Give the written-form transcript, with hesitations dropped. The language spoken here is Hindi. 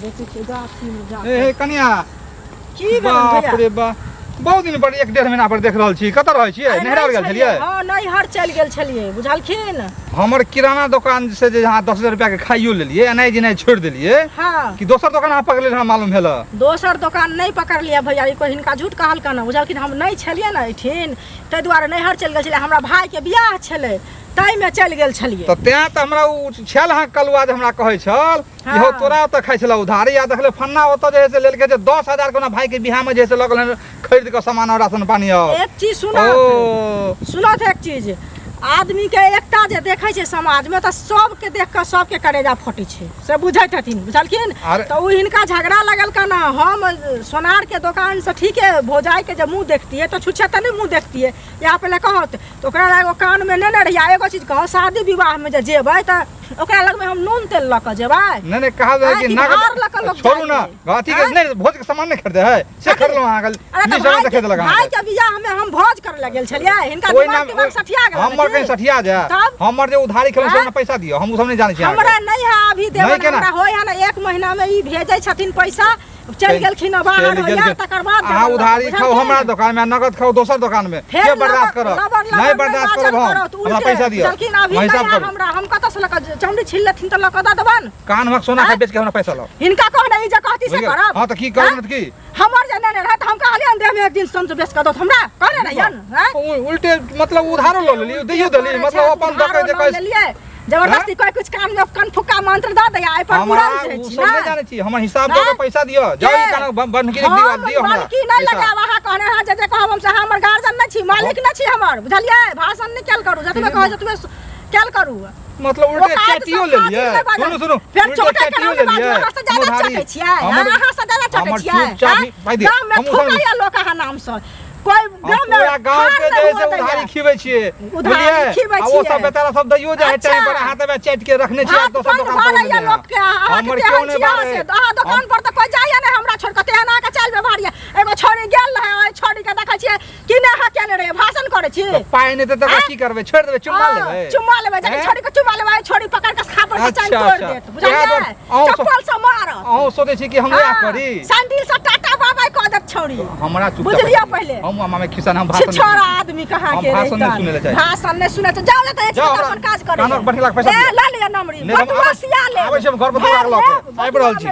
देखै छी गाछी में जा ए कनिया की भेल भैया बाप रे बा बहुत दिन पर 1.5 महीना पर देख रहल छी कत रहै छियै नहिरा गेल छलियै हां नैहर चल गेल छलियै बुझलखिन हमर किराना दुकान से जे यहाँ 10,000 रुपया के खाइयो लेलिए एनाइ जिनाइ छोड़ देलिए हां कि दोसर दुकान अहाँ पकड़ लेल हमरा मालूम भेल दोसर दुकान नहीं पकड़ लिया भैया ई कोई हिनका झूठ कहल कना बुझलखिन हम नहीं छलिए ना एठिन तै दुआरे नैहर चल गेल छलिए हमरा भाई के बियाह छलै तै में चल गेल छलिए त तें त हमरा उ छल हाँ कलुआ जे हमरा कहै छल कि हो तोरा त खाइ छला उधारी या देखले फन्ना ओत जे से लेल के जे 10,000 के ना भाई के बियाह में जे से लगल खरीद के सामान और राशन पानी एक चीज सुनो एक चीज आदमी के एकता जे देखै छै समाज में त सब के देख के सब के करेजा फटै छै से बुझैत हथिन बुझलखिन त उ हिनका झगड़ा लगल का ना हम सोनार के दुकान से ठीक है भोजाई के जब मुंह देखतिए तो छुछे त नहीं मुंह देखतिए यहाँ पहले कहत तो ओकरा एगो कान में ने रहिया एगो चीज कहो शादी विवाह में जे जेबै त ओकरा लग में हम नून तेल ल के जेबै नहीं कहा जाय कि नगद छोड़ू ना गाती के नहीं भोज के सामान नहीं खरीदे है से खरीद लो अहाँ के निशान देखे देलक भाई के बियाह में हम भोज करे ल गेल छलिए हिनका दिमाग सठिया गेल हमर कहीं सठिया जाय हमर जे उधारी खेल से पैसा दियो हम उ सब नहीं जाने छी हमरा नहीं है अभी देबे हमरा होय है ना 1 महीना में ई भेजै छथिन पैसा चल गेलखिन बाहर होया तकर बाद हां उधारी खाओ हमरा दुकान में नगद खाओ दोसर दुकान में के बर्दाश्त करब नहीं बर्दाश्त करब हमरा पैसा दियो लेकिन अभी हमरा हम कत से लक चमड़ी छिल लेथिन त लक द देबन कान में सोना के बेच के हमरा पैसा लो हिनका कहना ई जे कहती से करब हां त की करब की हमर जे नहीं रहत हम कहलियन देह में एक दिन सम से बेच के दो हमरा कहने रहियन हैं उल्टे मतलब उधारो ल लेली दैयो देली मतलब अपन दके जे कह जबरदस्ती कोई कुछ कान में कन फुक्का मंत्र द दे आई पर पूरा छै छी ना नहीं जाने छी हमर हिसाब दे के पैसा दियो जाई कान बंद के दियो हमरा मालिक नहीं लगाव अहा कहने हां जे कहब हम से हमर गार्जियन नहीं छी मालिक नहीं छी हमर बुझलिए भाषण नहीं केल करू जतबे कह जतबे केल करू मतलब उल्टे चटियो ले लिए सुनो फिर चटियो ले लिए अहाँ से ज्यादा चटै छियै अहाँ से ज्यादा चटै छियै हम ठोकाया लोक अहाँ नाम से कोई गांव के जैसे उधारी खिबै छियै बुझलिए आ वो सब बेचारा सब दैयो जाय टाइम पर हाथ में चट के रखने छियै दोसर दुकान पर लोग के हमर क्यों ने बारे अहाँ दुकान पर त कोई जाय नहीं हमरा छोड़ के तेना के चल व्यवहारिया एगो छोड़ी गेल रहे छोड़ी के देखै छियै कि ने हा केने रे भाषण करै छी पाई नहीं त की करबै छोड़ देबै चुम्मा लेबै जब छोड़ी के चुम्मा लेबै छोड़ी पकड़ के खापर से चाइन तोड़ देत बुझलिए चप्पल से मारत अहो सोचै छी कि हम या करी सैंडल से टाटा बाबा कह देत छोड़ी हमरा चुप बुझलिए पहले हम मामा खिसन हम भाषण छोरा आदमी कहां के भाषण नहीं सुने ले जाय भाषण नहीं सुने त जाओ त अपन काज करे कानक बैठला पैसा ले ले नमरी बटुआ सिया ले आबै छै घर पर दुआर लके आबि रहल छी